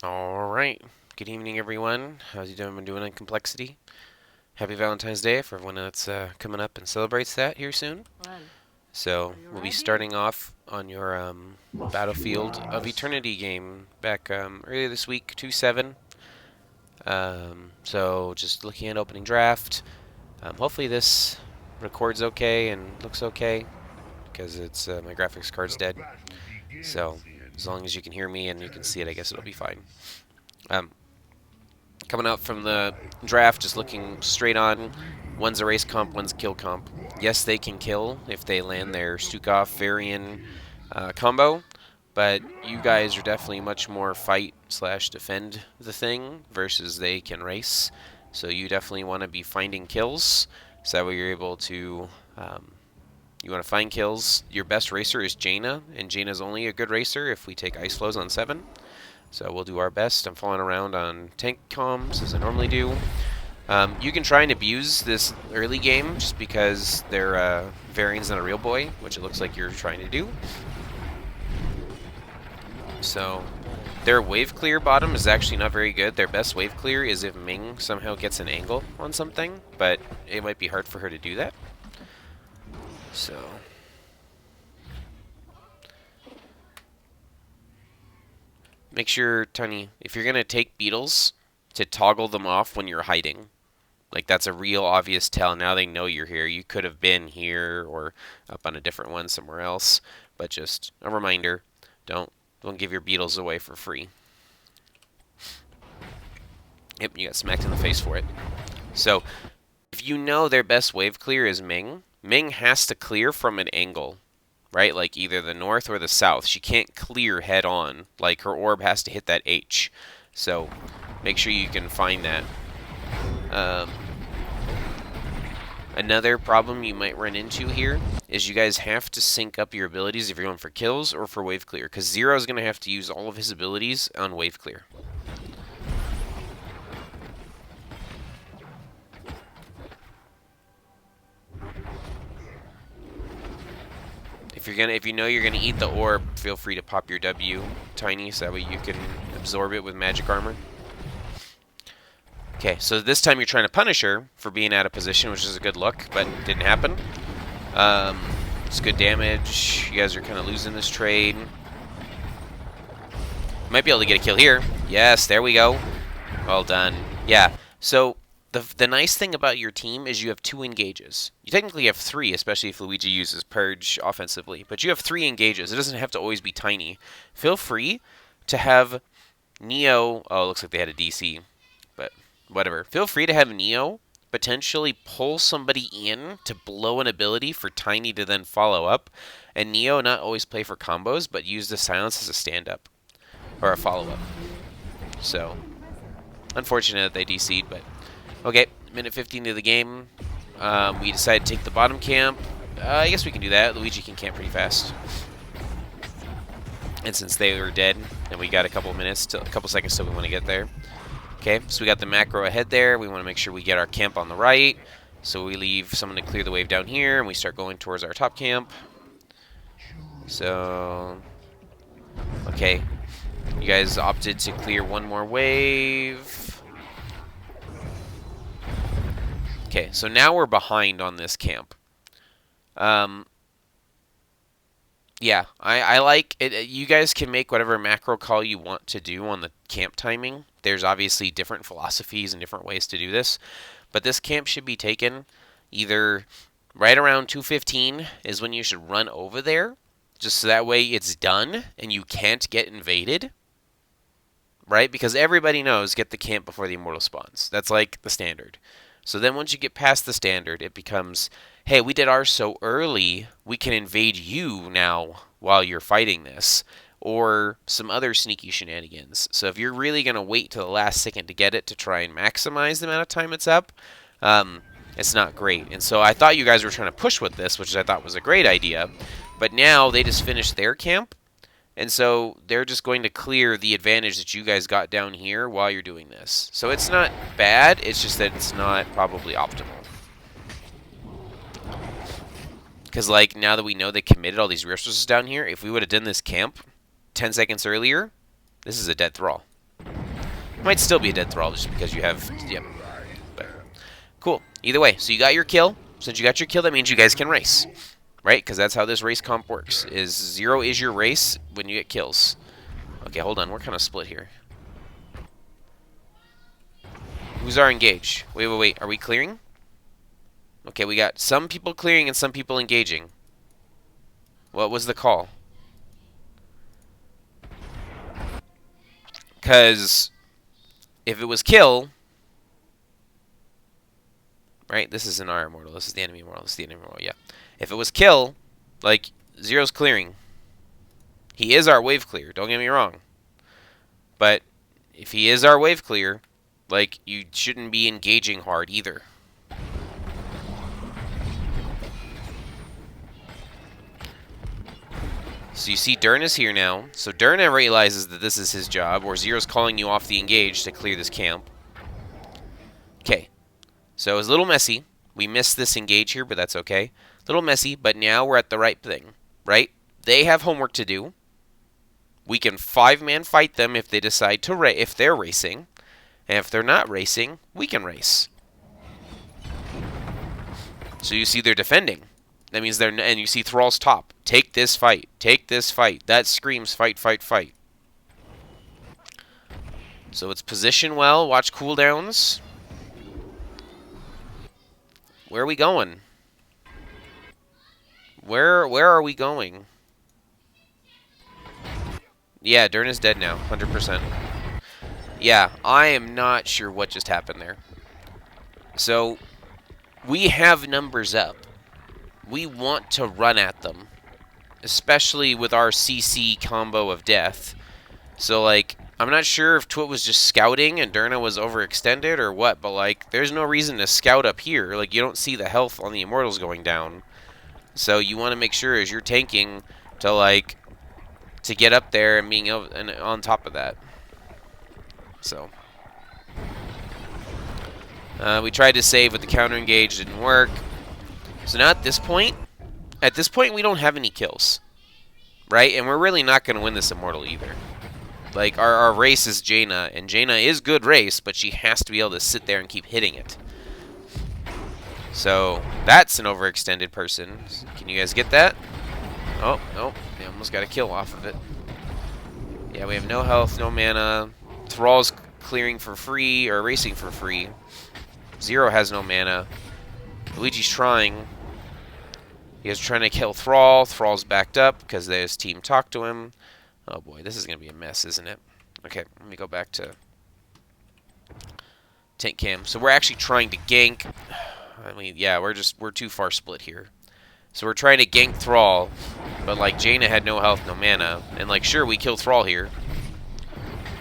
All right. Good evening, everyone. How's you doing? Been doing on complexity? Happy Valentine's Day for everyone that's coming up and celebrates that here soon. One. So Are you we'll be ready? starting off on your Battlefield of Eternity game back earlier this week, 2-7. So just looking at opening draft. Hopefully this records okay and looks okay because it's my graphics card's dead. So as long as you can hear me and you can see it, I guess it'll be fine. Um, Coming out from the draft, just looking straight on. One's a race comp, one's a kill comp. Yes, they can kill if they land their Stukov Varian combo, but you guys are definitely much more fight slash defend the thing versus they can race. So you definitely want to be finding kills, so that way you're able to. You want to find kills. Your best racer is Jaina, and Jaina's only a good racer if we take ice flows on 7. So we'll do our best. I'm falling around on tank comms as I normally do. You can try and abuse this early game just because they're Varian's not a real boy, which it looks like you're trying to do. So their wave clear bottom is actually not very good. Their best wave clear is if Ming somehow gets an angle on something, but it might be hard for her to do that. So make sure, Tony, if you're going to take beetles, to toggle them off when you're hiding. Like, that's a real obvious tell. Now they know you're here. You could have been here or up on a different one somewhere else. But just a reminder, don't give your beetles away for free. Yep, you got smacked in the face for it. So, if you know their best wave clear is Ming, Ming has to clear from an angle, right? Like either the north or the south. She can't clear head on. Like her orb has to hit that H. So, make sure you can find that. Um, Another problem you might run into here is you guys have to sync up your abilities if you're going for kills or for wave clear, because Zero is going to have to use all of his abilities on wave clear. If you know you're gonna eat the orb, feel free to pop your W, Tiny, so that way you can absorb it with magic armor. Okay, so this time you're trying to punish her for being out of position, which is a good look, but didn't happen. Um, it's good damage. You guys are kind of losing this trade. Might be able to get a kill here. Yes, there we go. Well done. Yeah, so the nice thing about your team is you have 2 engages. You technically have 3, especially if Luigi uses Purge offensively, but you have 3 engages. It doesn't have to always be Tiny. Feel free to have Neo. Oh, it looks like they had a DC, but whatever. Feel free to have Neo potentially pull somebody in to blow an ability for Tiny to then follow up, and Neo not always play for combos, but use the silence as a stand-up or a follow-up. So, unfortunate that they DC'd, but okay. Minute 15 of the game. We decided to take the bottom camp. I guess we can do that. Luigi can camp pretty fast. And since they were dead, and we got a couple seconds till we want to get there. Okay, so we got the macro ahead there. We want to make sure we get our camp on the right. So we leave someone to clear the wave down here, and we start going towards our top camp. So, okay. You guys opted to clear one more wave. Okay, so now we're behind on this camp. Yeah, I like it. You guys can make whatever macro call you want to do on the camp timing. There's obviously different philosophies and different ways to do this, but this camp should be taken either right around 2:15 is when you should run over there, just so that way it's done and you can't get invaded, right? Because everybody knows get the camp before the immortal spawns. That's like the standard. So then once you get past the standard, it becomes, hey, we did ours so early, we can invade you now while you're fighting this. Or some other sneaky shenanigans. So if you're really going to wait till the last second to get it to try and maximize the amount of time it's up, it's not great. And so I thought you guys were trying to push with this, which I thought was a great idea. But now they just finished their camp, and so they're just going to clear the advantage that you guys got down here while you're doing this. So it's not bad, it's just that it's not probably optimal. Because, like, now that we know they committed all these resources down here, if we would have done this camp 10 seconds earlier, this is a dead thrall. Might still be a dead thrall just because you have... Yep. But, cool. Either way, so you got your kill. Since you got your kill, that means you guys can race. Right? Because that's how this race comp works. Is 0 is your race when you get kills. Okay, hold on. We're kind of split here. Who's our engage? Wait. Are we clearing? Okay, we got some people clearing and some people engaging. What was the call? Because if it was kill... Right? This isn't our immortal. This is the enemy immortal. This is the enemy immortal. Yeah. If it was kill, like, 0's clearing. He is our wave clear. Don't get me wrong. But if he is our wave clear, like, you shouldn't be engaging hard either. So you see Dern is here now. So Dern realizes that this is his job, or 0's calling you off the engage to clear this camp. Okay. So it was a little messy. We missed this engage here, but that's okay. A little messy, but now we're at the right thing, right? They have homework to do. We can 5-man fight them if they decide to if they're racing. And if they're not racing, we can race. So you see they're defending. That means they're... And you see Thrall's top. Take this fight. Take this fight. That screams fight, fight, fight. So it's position well. Watch cooldowns. Where are we going? Where are we going? Yeah, Dern is dead now. 100%. Yeah, I am not sure what just happened there. So, we have numbers up. We want to run at them. Especially with our CC combo of death. So, like, I'm not sure if Twit was just scouting and Durna was overextended or what, but, like, there's no reason to scout up here. Like, you don't see the health on the Immortals going down. So, you want to make sure as you're tanking to, like, to get up there and being able, and on top of that. So, we tried to save with the counter engage, didn't work. So now at this point we don't have any kills, right? And we're really not going to win this Immortal either. Like, our race is Jaina, and Jaina is good race, but she has to be able to sit there and keep hitting it. So, that's an overextended person. Can you guys get that? Oh, no. They almost got a kill off of it. Yeah, we have no health, no mana. Thrall's clearing for free, or racing for free. 0 has no mana. Luigi's trying. He is trying to kill Thrall. Thrall's backed up because his team talked to him. Oh boy, this is going to be a mess, isn't it? Okay, let me go back to tank cam. So we're actually trying to gank. I mean, yeah, we're too far split here. So we're trying to gank Thrall, but like Jaina had no health, no mana, and like sure we kill Thrall here,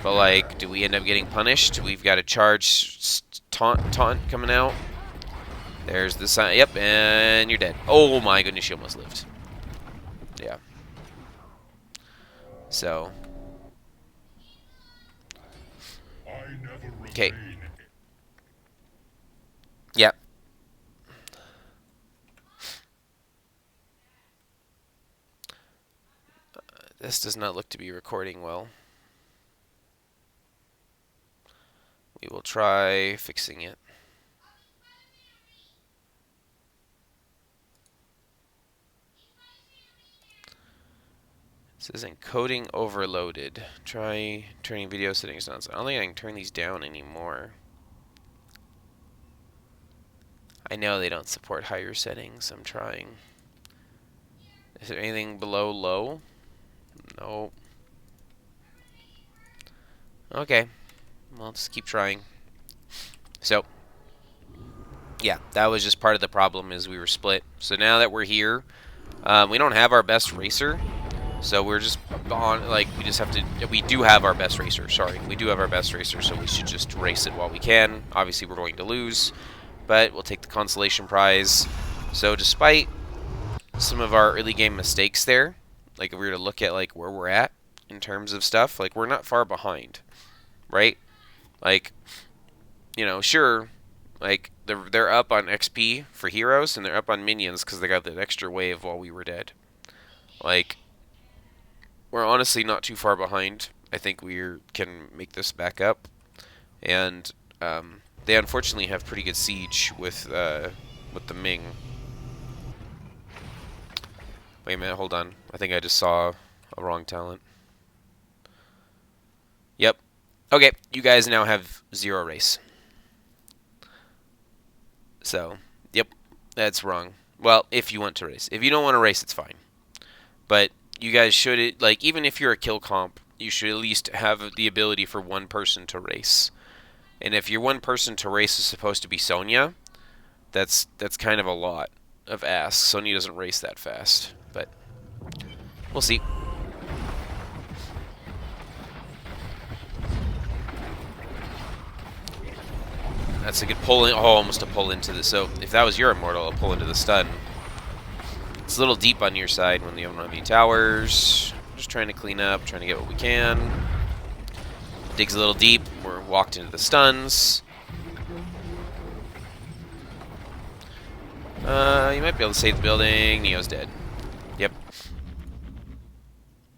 but like do we end up getting punished? We've got a charge taunt coming out. There's the sign. Yep, and you're dead. Oh my goodness, you almost lived. Yeah. So. Okay. Yep. This does not look to be recording well. We will try fixing it. It says encoding overloaded. Try turning video settings down. So I don't think I can turn these down anymore. I know they don't support higher settings. I'm trying. Is there anything below low? No. Okay. Well, just keep trying. So, yeah, that was just part of the problem is we were split. So now that we're here, we don't have our best racer. So we're just on, like, we do have our best racer, sorry. We do have our best racer, so we should just race it while we can. Obviously, we're going to lose, but we'll take the consolation prize. So despite some of our early game mistakes there, like if we were to look at, like, where we're at in terms of stuff, like, we're not far behind, right? Like, you know, sure, like, they're up on XP for heroes, and they're up on minions because they got that extra wave while we were dead. Like, we're honestly not too far behind. I think we can make this back up. And they unfortunately have pretty good siege with the Ming. Wait a minute, hold on. I think I just saw a wrong talent. Yep. Okay, you guys now have 0 race. So, yep, that's wrong. Well, if you want to race. If you don't want to race, it's fine. But you guys should, like, even if you're a kill comp, you should at least have the ability for one person to race. And if your one person to race is supposed to be Sonya, that's kind of a lot of ass. Sonya doesn't race that fast, but we'll see. That's a good pull in. Oh, almost a pull into the. So if that was your immortal, a pull into the stun. It's a little deep on your side when they don't have any towers. Just trying to clean up, trying to get what we can. Digs a little deep. We're walked into the stuns. You might be able to save the building. Neo's dead. Yep.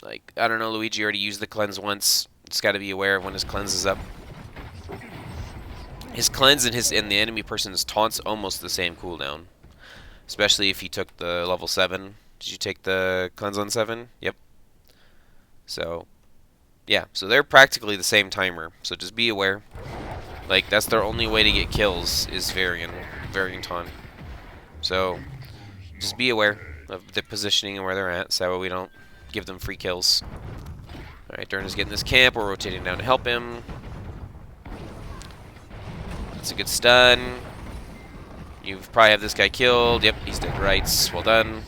Like, I don't know, Luigi already used the cleanse once. Just got to be aware of when his cleanse is up. His cleanse and the enemy person's taunt's almost the same cooldown. Especially if he took the level 7. Did you take the cleanse on 7? Yep. So, yeah. So they're practically the same timer. So just be aware. Like, that's their only way to get kills is Varian taunt. So, just be aware of the positioning and where they're at, so that way we don't give them free kills. Alright, Durna's getting this camp. We're rotating down to help him. That's a good stun. You probably have this guy killed. Yep, he's dead rights. Well done.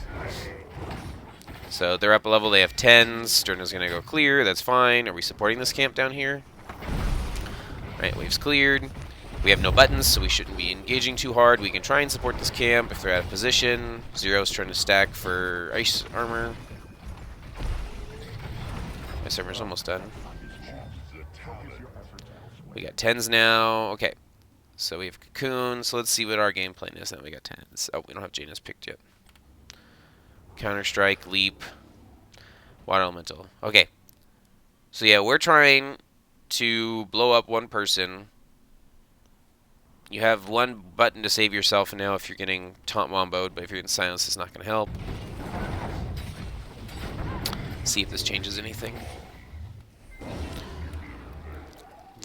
So they're up a level. They have 10s. Durna's going to go clear. That's fine. Are we supporting this camp down here? Alright, wave's cleared. We have no buttons, so we shouldn't be engaging too hard. We can try and support this camp if they're out of position. Zero's trying to stack for ice armor. Ice armor's almost done. We got 10s now. Okay. So we have Cocoon. So let's see what our game plan is. Now we got 10s. Oh, we don't have Janus picked yet. Counter-Strike, Leap, Water Elemental. Okay. So yeah, we're trying to blow up one person. You have one button to save yourself now if you're getting taunt womboed, but if you're getting silenced, it's not going to help. See if this changes anything.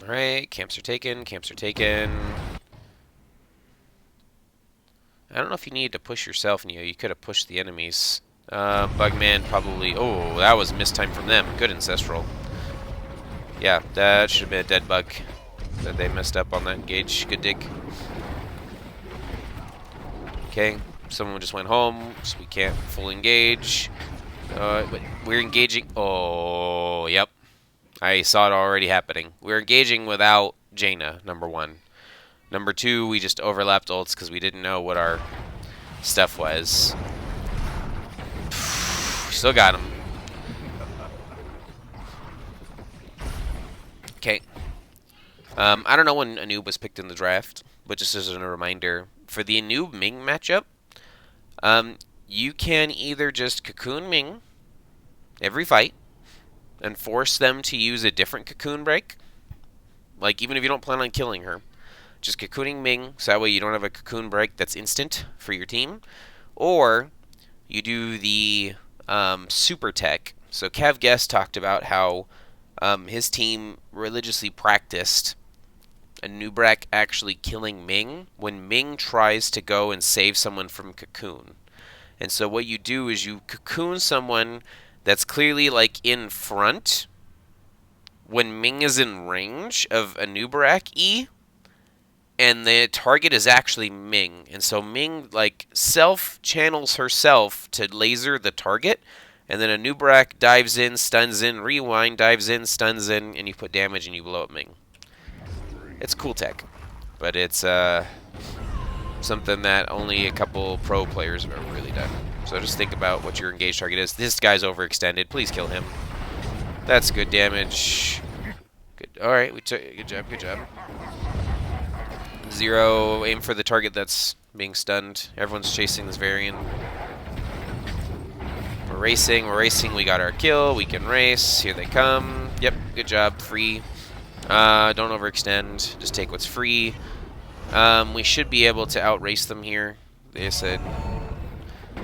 Alright, camps are taken, camps are taken. I don't know if you needed to push yourself, Neo. You could have pushed the enemies. Bugman probably... Oh, that was mistime from them. Good Ancestral. Yeah, that should have been a dead bug. That they messed up on that engage. Good dig. Okay, someone just went home, so we can't full engage. But we're engaging... Oh, yep. I saw it already happening. We're engaging without Jaina, number 1. Number 2, we just overlapped ults because we didn't know what our stuff was. Still got him. Okay. I don't know when Anub was picked in the draft, but just as a reminder, for the Anub Ming matchup, you can either just Cocoon Ming every fight and force them to use a different Cocoon break. Like, even if you don't plan on killing her, just Cocooning Ming, so that way you don't have a Cocoon break that's instant for your team. Or you do the Super Tech. So Cav Guest talked about how his team religiously practiced Anub'arak actually killing Ming when Ming tries to go and save someone from Cocoon. And so what you do is you Cocoon someone that's clearly like in front when Ming is in range of Anub'arak E, and the target is actually Ming. And so Ming like self-channels herself to laser the target, and then Anub'arak dives in, stuns in, rewind, dives in, stuns in, and you put damage and you blow up Ming. It's cool tech, but it's something that only a couple pro players have ever really done. So just think about what your engaged target is. This guy's overextended. Please kill him. That's good damage. Good. All right, we took. Good job. Good job. Zero. Aim for the target that's being stunned. Everyone's chasing this Varian. We're racing. We're racing. We got our kill. We can race. Here they come. Yep. Good job. Free. Don't overextend. Just take what's free. We should be able to outrace them here. They said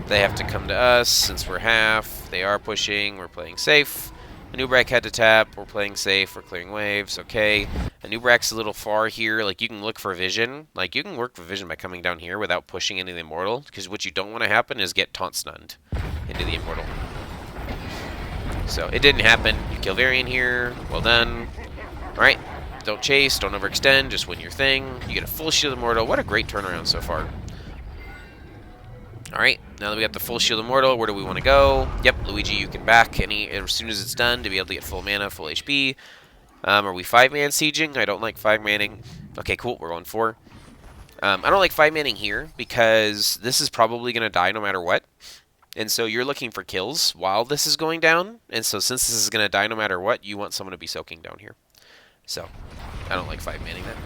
they have to come to us since we're half. They are pushing. We're playing safe. Anubrak had to tap. We're playing safe. We're clearing waves. Okay. Anubrak's a little far here. Like, you can look for vision. Like, you can work for vision by coming down here without pushing into the Immortal. Because what you don't want to happen is get taunt stunned into the Immortal. So, it didn't happen. You kill Varian here. Well done. Alright. Don't chase. Don't overextend. Just win your thing. You get a full Shield Immortal. What a great turnaround so far. Alright, now that we got the full Shield Immortal, where do we want to go? Yep, Luigi, you can back as soon as it's done to be able to get full mana, full HP. Are we 5-man sieging? I don't like 5-manning. Okay, cool, we're going 4. I don't like 5-manning here because this is probably going to die no matter what. And so you're looking for kills while this is going down. And so since this is going to die no matter what, you want someone to be soaking down here. So, I don't like 5-manning that.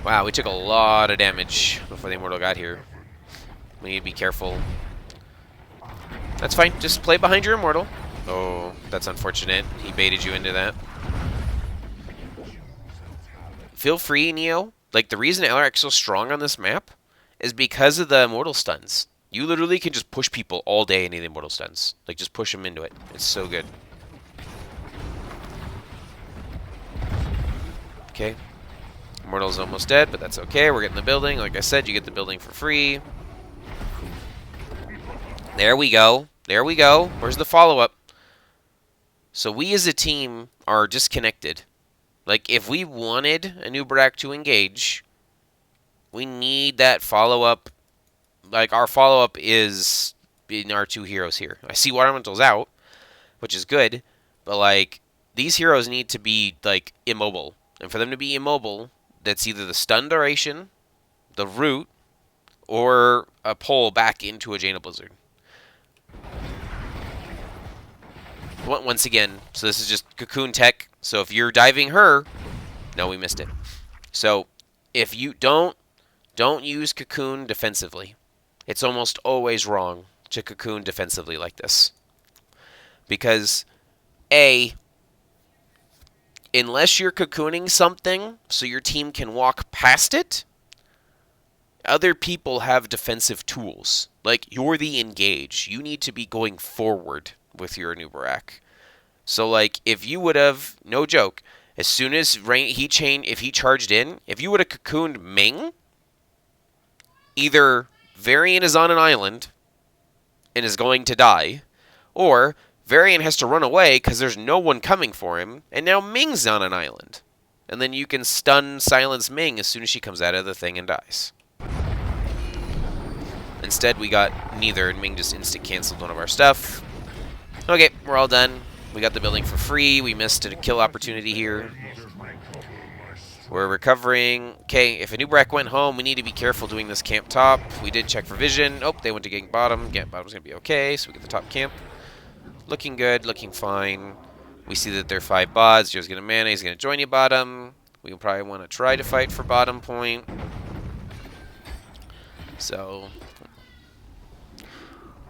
Wow, we took a lot of damage before the Immortal got here. We need to be careful. That's fine. Just play behind your Immortal. Oh, that's unfortunate. He baited you into that. Feel free, Neo. Like, the reason LRX is so strong on this map is because of the Immortal stuns. You literally can just push people all day into the Immortal stuns. Like, just push them into it. It's so good. Okay. Immortal's almost dead, but that's okay. We're getting the building. Like I said, you get the building for free. There we go. There we go. Where's the follow-up? So we as a team are disconnected. Like, if we wanted Anubrak to engage, we need that follow-up. Like, our follow-up is in our 2 heroes here. I see Water Elemental's out, which is good, but, like, these heroes need to be, like, immobile. And for them to be immobile, that's either the stun duration, the root, or a pull back into a Jaina Blizzard. Once again, so this is just Cocoon Tech. So if you're diving her, no, we missed it. So if you don't use Cocoon defensively. It's almost always wrong to Cocoon defensively like this. Because, A, unless you're cocooning something so your team can walk past it, other people have defensive tools. Like, you're the engage. You need to be going forward with your Anubrak. So, like, if you would have, no joke, as soon as if he charged in, if you would have cocooned Ming, either Varian is on an island and is going to die, or Varian has to run away because there's no one coming for him, and now Ming's on an island. And then you can stun silence Ming as soon as she comes out of the thing and dies. Instead, we got neither, and Ming just instant-canceled one of our stuff. Okay, we're all done. We got the building for free. We missed a kill opportunity here. We're recovering. Okay, if Anubrak went home, we need to be careful doing this camp top. We did check for vision. Oh, they went to getting bottom. Yeah, bottom's going to be okay, so we get the top camp. Looking good, looking fine. We see that they're 5 bots. Joe's going to mana. He's going to join you bottom. We probably want to try to fight for bottom point. So,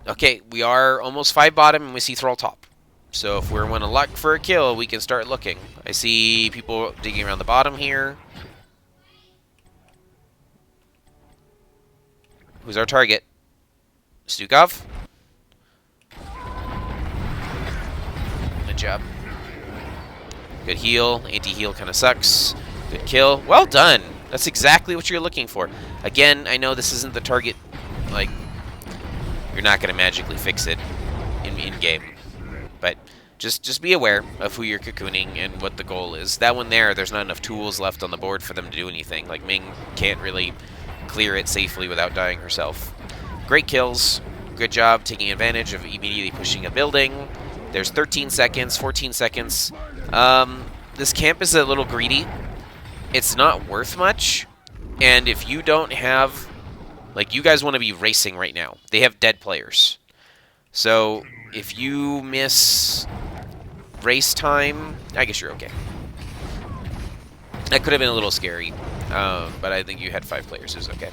okay, we are almost 5 bottom, and we see Thrall top. So if we're want to luck for a kill, we can start looking. I see people digging around the bottom here. Who's our target? Stukov? Good job. Good heal. Anti-heal kind of sucks. Good kill. Well done. That's exactly what you're looking for. Again, I know this isn't the target. Like, you're not going to magically fix it in-game. But just be aware of who you're cocooning and what the goal is. That one there's not enough tools left on the board for them to do anything. Like, Ming can't really clear it safely without dying herself. Great kills. Good job taking advantage of immediately pushing a building. There's 13 seconds, 14 seconds. This camp is a little greedy. It's not worth much. And if you don't have... Like, you guys want to be racing right now. They have dead players. So, if you miss race time, I guess you're okay. That could have been a little scary, but I think you had 5 players. It was okay.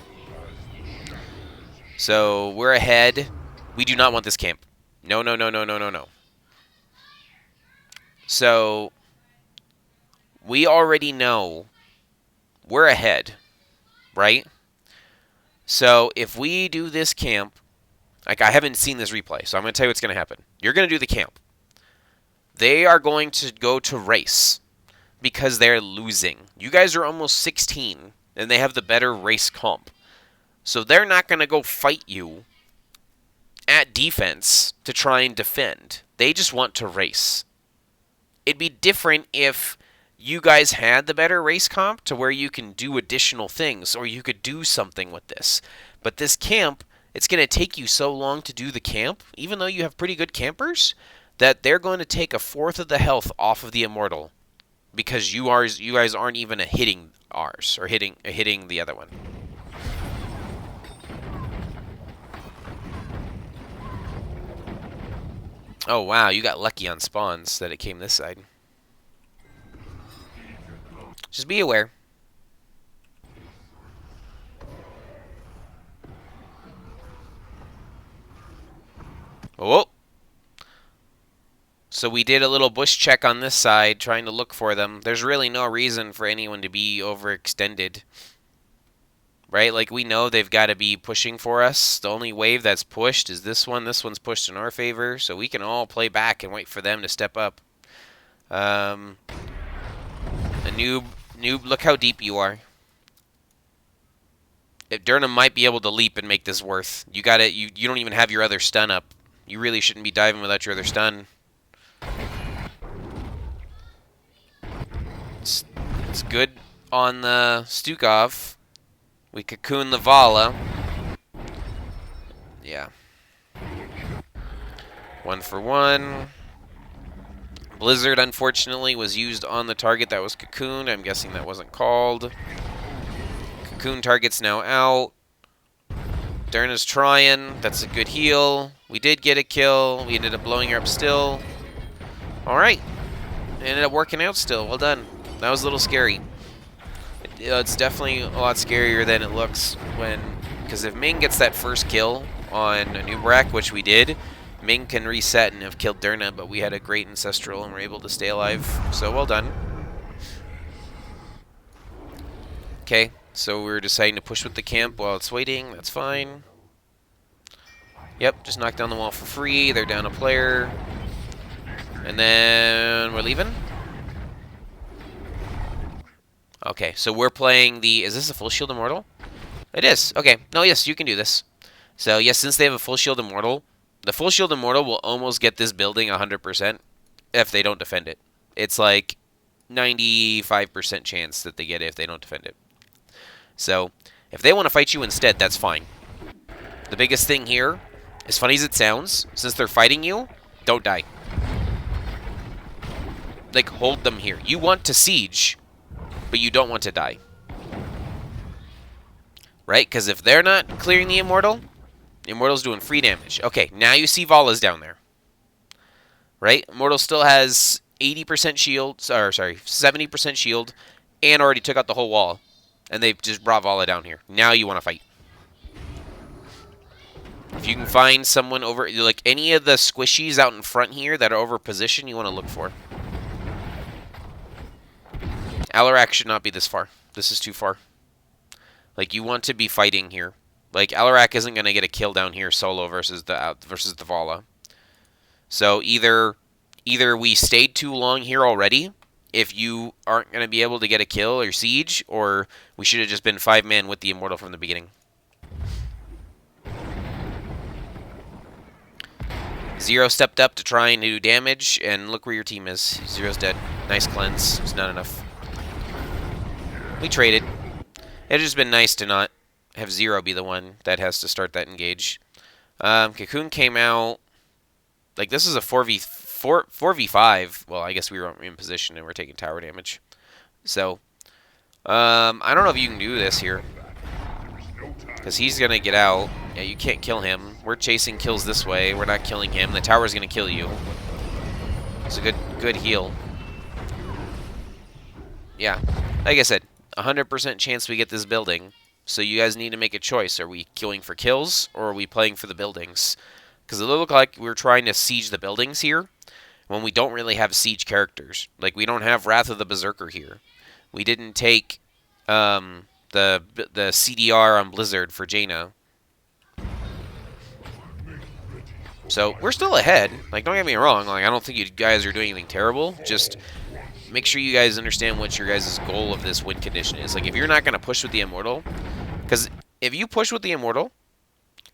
So, we're ahead. We do not want this camp. No, no, no, no, no, no, no. So, we already know we're ahead, right? So if we do this camp, like I haven't seen this replay, so I'm going to tell you what's going to happen. You're going to do the camp. They are going to go to race because they're losing. You guys are almost 16, and they have the better race comp. So they're not going to go fight you at defense to try and defend. They just want to race. It'd be different if you guys had the better race comp to where you can do additional things or you could do something with this. But this camp, it's going to take you so long to do the camp, even though you have pretty good campers, that they're going to take a fourth of the health off of the immortal because you guys aren't even hitting ours or hitting the other one. Oh wow, you got lucky on spawns that it came this side. Just be aware. Oh. So we did a little bush check on this side, trying to look for them. There's really no reason for anyone to be overextended. Right? Like, we know they've got to be pushing for us. The only wave that's pushed is this one. This one's pushed in our favor, so we can all play back and wait for them to step up. A noob, look how deep you are. If Durham might be able to leap and make this worth. You got it. You don't even have your other stun up. You really shouldn't be diving without your other stun. It's good on the Stukov. We cocoon the Vala. Yeah. 1 for 1. Blizzard, unfortunately, was used on the target that was cocooned. I'm guessing that wasn't called. Cocoon target's now out. Derna's trying. That's a good heal. We did get a kill. We ended up blowing her up still. Alright. Ended up working out still. Well done. That was a little scary. It's definitely a lot scarier than it looks when... Because if Ming gets that first kill on Anubrak, which we did, Ming can reset and have killed Derna, but we had a great Ancestral and were able to stay alive. So well done. Okay, so we're deciding to push with the camp while it's waiting. That's fine. Yep, just knocked down the wall for free. They're down a player. And then we're leaving. Okay, so we're playing the... Is this a full shield immortal? It is. Okay. No, yes, you can do this. So, yes, since they have a full shield immortal, the full shield immortal will almost get this building 100% if they don't defend it. It's like 95% chance that they get it if they don't defend it. So, if they want to fight you instead, that's fine. The biggest thing here, as funny as it sounds, since they're fighting you, don't die. Like, hold them here. You want to siege, but you don't want to die. Right? Because if they're not clearing the Immortal, the Immortal's doing free damage. Okay, now you see Vala's down there. Right? Immortal still has 80% shield, or sorry, 70% shield, and already took out the whole wall. And they just brought Vala down here. Now you want to fight. If you can find someone over, like any of the squishies out in front here that are over position, you want to look for. Alarak should not be this far. This is too far. Like, you want to be fighting here. Like, Alarak isn't going to get a kill down here solo versus the Vala. So either we stayed too long here already, if you aren't going to be able to get a kill or siege, or we should have just been 5-man with the Immortal from the beginning. Zero stepped up to try and do damage, and look where your team is. Zero's dead. Nice cleanse. It's not enough. We traded. It'd just been nice to not have Zero be the one that has to start that engage. Cocoon came out. Like, this is a 4v5. Well, I guess we were in position and we're taking tower damage. So, I don't know if you can do this here. Because he's going to get out. Yeah, you can't kill him. We're chasing kills this way. We're not killing him. The tower's going to kill you. It's a good heal. Yeah. Like I said, 100% chance we get this building. So you guys need to make a choice. Are we queuing for kills or are we playing for the buildings? Because it looked like we were trying to siege the buildings here. when we don't really have siege characters. Like, we don't have Wrath of the Berserker here. We didn't take the CDR on Blizzard for Jaina. So we're still ahead. Like, don't get me wrong. Like, I don't think you guys are doing anything terrible. Just make sure you guys understand what your guys' goal of this win condition is. Like, if you're not going to push with the Immortal, because if you push with the Immortal,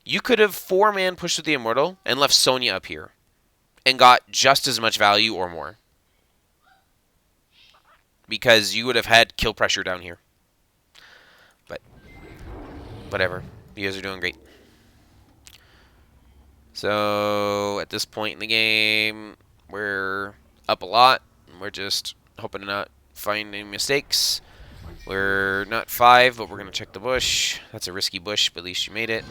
you could have 4-man pushed with the Immortal and left Sonya up here and got just as much value or more. Because you would have had kill pressure down here. But, whatever. You guys are doing great. So, at this point in the game, we're up a lot. We're just hoping to not find any mistakes. We're not 5, but we're going to check the bush. That's a risky bush, but at least you made it.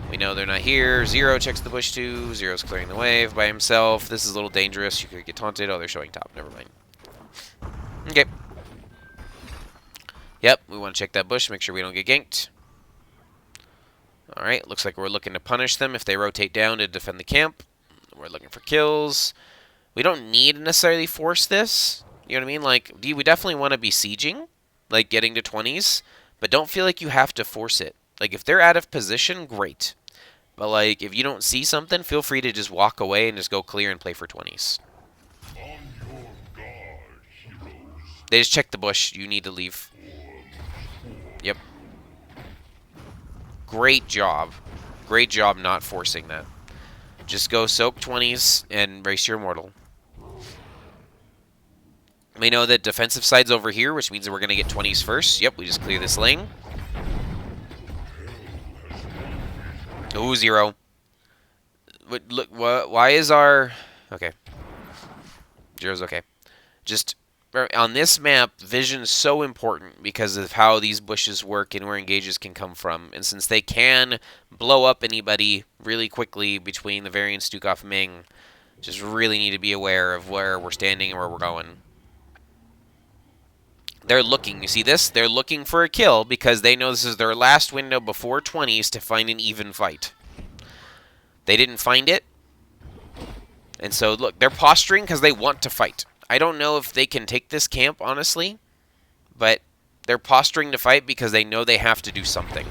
We know they're not here. 0 checks the bush too. 0's clearing the wave by himself. This is a little dangerous. You could get taunted. Oh, they're showing top. Never mind. Okay. Yep, we want to check that bush, make sure we don't get ganked. Alright, looks like we're looking to punish them if they rotate down to defend the camp. We're looking for kills. We don't need to necessarily force this. You know what I mean? Like, we definitely want to be sieging, like getting to 20s, but don't feel like you have to force it. Like, if they're out of position, great. But, like, if you don't see something, feel free to just walk away and just go clear and play for 20s. They just checked the bush. You need to leave. Yep. Great job. Great job not forcing that. Just go soak 20s and race your Immortal. We know that defensive side's over here, which means that we're going to get 20s first. Yep, we just clear this lane. Ooh, 0. Look, why is our... Okay. 0's okay. Just... On this map, vision's so important because of how these bushes work and where engages can come from. And since they can blow up anybody really quickly between the variant Stukov and Ming, just really need to be aware of where we're standing and where we're going. They're looking, you see this? They're looking for a kill because they know this is their last window before 20s to find an even fight. They didn't find it. And so, look, they're posturing because they want to fight. I don't know if they can take this camp, honestly, but they're posturing to fight because they know they have to do something.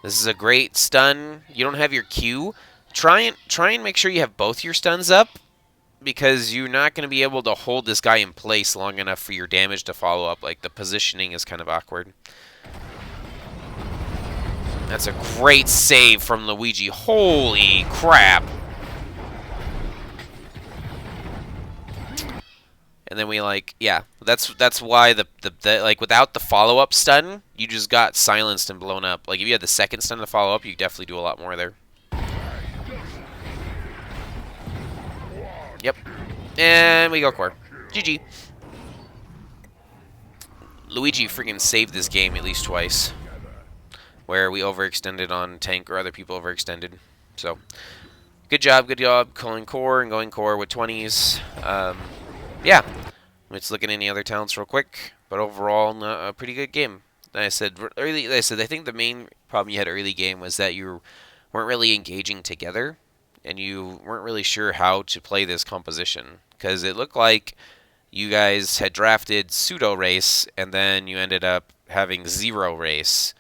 This is a great stun. You don't have your Q. Try and make sure you have both your stuns up because you're not going to be able to hold this guy in place long enough for your damage to follow up. Like, the positioning is kind of awkward. That's a great save from Luigi. Holy crap. And then we, like, yeah, that's why the like, without the follow-up stun, you just got silenced and blown up. Like, if you had the second stun to follow up, you could definitely do a lot more there. Yep. And we go core. GG. Luigi freaking saved this game at least twice, where we overextended on tank or other people overextended. So, good job calling core and going core with 20s. Yeah, let's look at any other talents real quick. But overall, a pretty good game. I said early. I think the main problem you had early game was that you weren't really engaging together, and you weren't really sure how to play this composition because it looked like you guys had drafted pseudo race, and then you ended up having 0 race.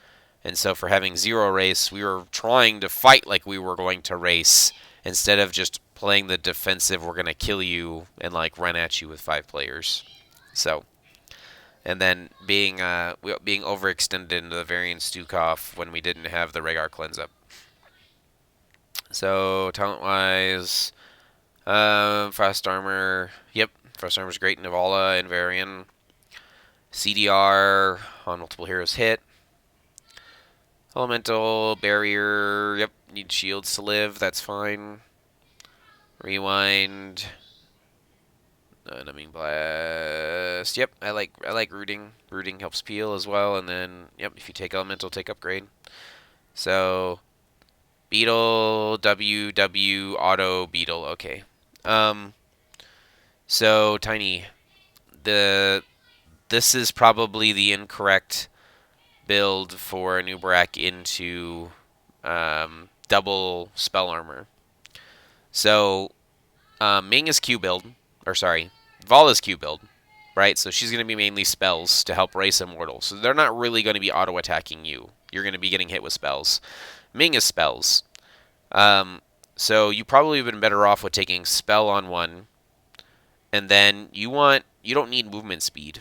And so for having 0 race, we were trying to fight like we were going to race instead of just playing the defensive, we're going to kill you and, like, run at you with 5 players. So, and then being overextended into the variant Stukov when we didn't have the Rhaegar cleanse up. So, talent-wise, Frost Armor, yep, Frost Armor's great in Nivala and Varian. CDR on multiple heroes hit. Elemental, Barrier, yep, need shields to live, that's fine. Rewind. Numbing Blast. Yep, I like rooting. Rooting helps peel as well, and then, yep, if you take Elemental, take Upgrade. So, Beetle, W, Auto, Beetle, okay. So, Tiny, this is probably the incorrect build for a new Brack into double spell armor. So Ming is Q build, or sorry, Val is Q build, right? So she's going to be mainly spells to help race Immortal. So they're not really going to be auto attacking you. You're going to be getting hit with spells. Ming is spells. Um, so you probably have been better off with taking spell on one, and then you don't need movement speed,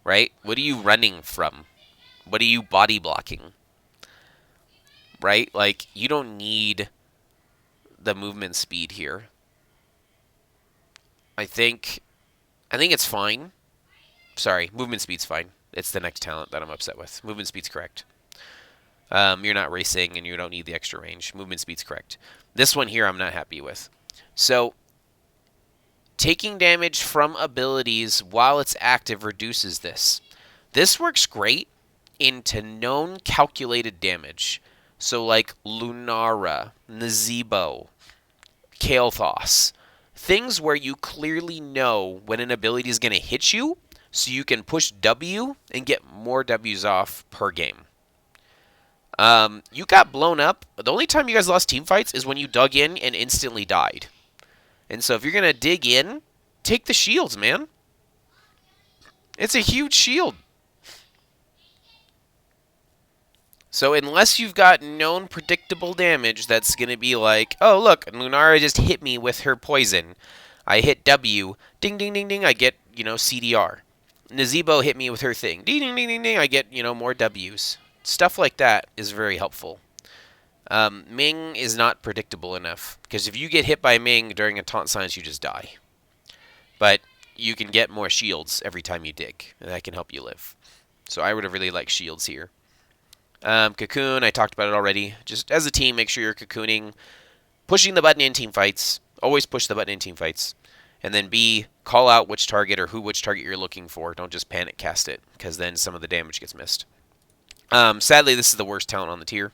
right? What are you running from? What are you body blocking? Right? Like you don't need the movement speed here. I think I think it's fine. Sorry, movement speed's fine. It's the next talent that I'm upset with. Movement speed's correct. You're not racing and you don't need the extra range. Movement speed's correct. This one here I'm not happy with. So taking damage from abilities while it's active reduces this. This works great into known calculated damage. So like Lunara, Nazebo, Kael'thas. Things where you clearly know when an ability is going to hit you, so you can push W and get more Ws off per game. You got blown up. The only time you guys lost team fights is when you dug in and instantly died. And so if you're going to dig in, take the shields, man. It's a huge shield. So unless you've got known predictable damage that's going to be like, oh, look, Lunara just hit me with her poison. I hit W. Ding, ding, ding, ding. I get, CDR. Nazebo hit me with her thing. Ding, ding, ding, ding, ding. I get, more Ws. Stuff like that is very helpful. Ming is not predictable enough. Because if you get hit by Ming during a taunt science, you just die. But you can get more shields every time you dig. And that can help you live. So I would have really liked shields here. Cocoon, I talked about it already. Just as a team, make sure you're cocooning. Pushing the button in team fights. Always push the button in team fights. And then B, call out which target or which target you're looking for. Don't just panic cast it, because then some of the damage gets missed. Sadly, this is the worst talent on the tier.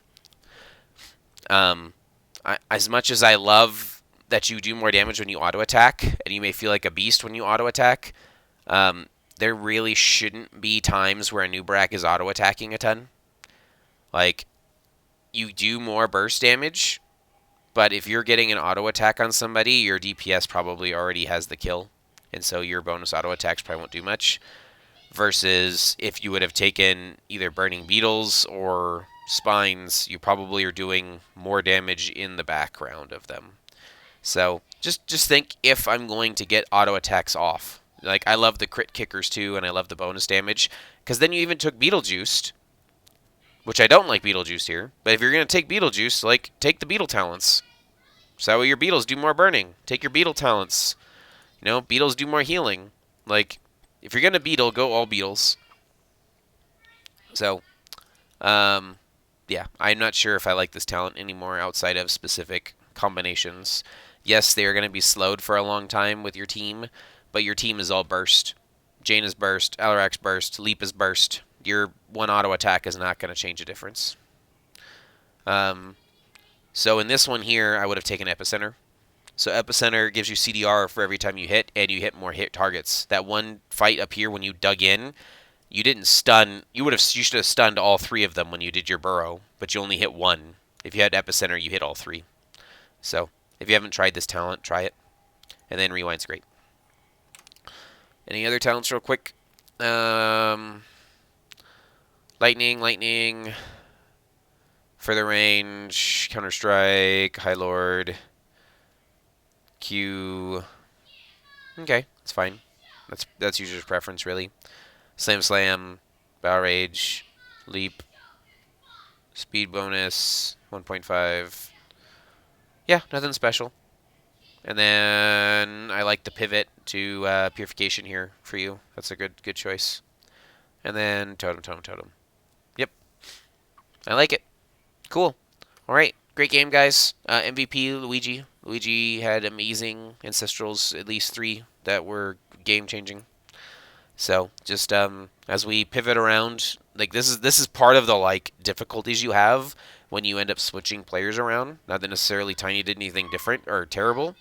As much as I love that you do more damage when you auto-attack, and you may feel like a beast when you auto-attack, there really shouldn't be times where a new Brack is auto-attacking a ton. Like, you do more burst damage, but if you're getting an auto attack on somebody, your DPS probably already has the kill, and so your bonus auto attacks probably won't do much. Versus if you would have taken either Burning Beetles or Spines, you probably are doing more damage in the background of them. So just think, if I'm going to get auto attacks off. Like, I love the crit kickers too, and I love the bonus damage, because then you even took Beetlejuiced, which I don't like Beetlejuice here. But if you're going to take Beetlejuice, like, take the Beetle talents. So your Beetles do more burning. Take your Beetle talents. Beetles do more healing. Like, if you're going to Beetle, go all Beetles. So, yeah, I'm not sure if I like this talent anymore outside of specific combinations. Yes, they are going to be slowed for a long time with your team, but your team is all burst. Jane is burst, Alarak's burst, Leap is burst. Your one auto attack is not going to change a difference. So in this one here, I would have taken Epicenter. So Epicenter gives you CDR for every time you hit, and you hit more hit targets. That one fight up here when you dug in, you didn't stun. You should have stunned all three of them when you did your burrow, but you only hit one. If you had Epicenter, you hit all three. So if you haven't tried this talent, try it. And then Rewind's great. Any other talents real quick? Lightning, further range, Counter Strike, High Lord, Q. Okay, it's fine. That's user's preference, really. Slam, Bow Rage, Leap, Speed bonus, 1.5. Yeah, nothing special. And then I like the pivot to Purification here for you. That's a good choice. And then Totem. Yep. I like it. Cool. All right. Great game, guys. MVP, Luigi. Luigi had amazing Ancestrals, at least 3 that were game-changing. So just as we pivot around, like this is part of the difficulties you have when you end up switching players around. Not that necessarily Tiny did anything different or terrible.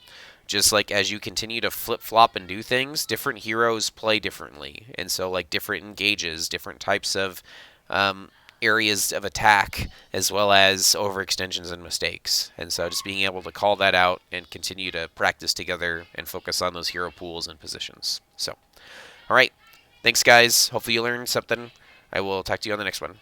Just like as you continue to flip-flop and do things, different heroes play differently. And so different engages, different types of areas of attack as well as overextensions and mistakes. And so just being able to call that out and continue to practice together and focus on those hero pools and positions. So, all right. Thanks, guys. Hopefully you learned something. I will talk to you on the next one.